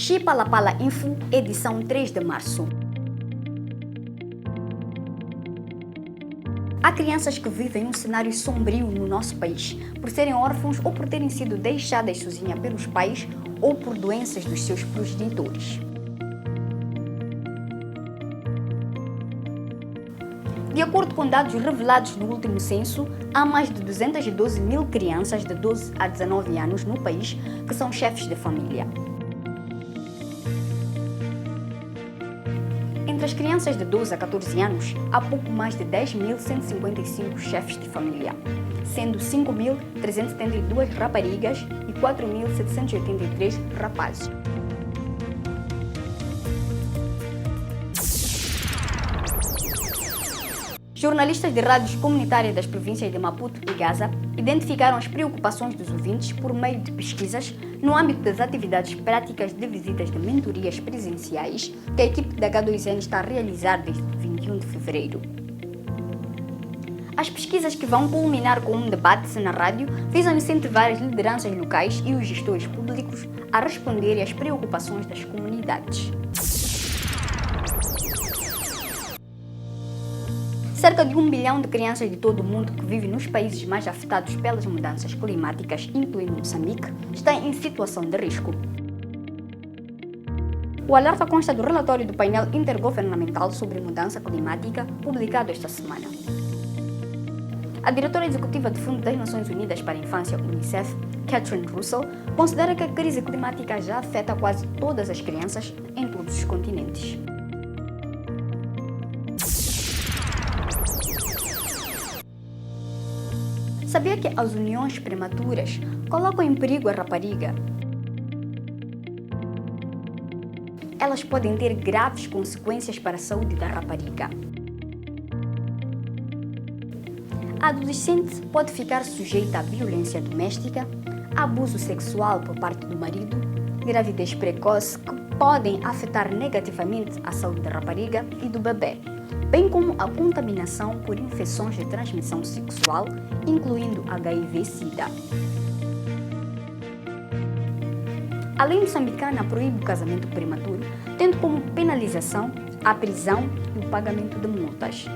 Chipalapala Info, edição 3 de março. Há crianças que vivem um cenário sombrio no nosso país, por serem órfãos ou por terem sido deixadas sozinhas pelos pais ou por doenças dos seus progenitores. De acordo com dados revelados no último censo, há mais de 212 mil crianças de 12 a 19 anos no país que são chefes de família. Entre as crianças de 12 a 14 anos, há pouco mais de 10.155 chefes de família, sendo 5.372 raparigas e 4.783 rapazes. Jornalistas de rádios comunitárias das províncias de Maputo e Gaza identificaram as preocupações dos ouvintes por meio de pesquisas no âmbito das atividades práticas de visitas de mentorias presenciais que a equipe da H2N está a realizar desde 21 de fevereiro. As pesquisas, que vão culminar com um debate na rádio, visam incentivar as lideranças locais e os gestores públicos a responderem às preocupações das comunidades. Cerca de 1 bilhão de crianças de todo o mundo que vivem nos países mais afetados pelas mudanças climáticas, incluindo Moçambique, estão em situação de risco. O alerta consta do relatório do painel intergovernamental sobre mudança climática, publicado esta semana. A diretora executiva do Fundo das Nações Unidas para a Infância, UNICEF, Catherine Russell, considera que a crise climática já afeta quase todas as crianças em todos os continentes. Sabia que as uniões prematuras colocam em perigo a rapariga? Elas podem ter graves consequências para a saúde da rapariga. A adolescente pode ficar sujeita à violência doméstica, abuso sexual por parte do marido, gravidez precoce que podem afetar negativamente a saúde da rapariga e do bebê, bem como a contaminação por infecções de transmissão sexual, incluindo HIV/SIDA. A lei moçambicana proíbe o casamento prematuro, tendo como penalização a prisão e o pagamento de multas.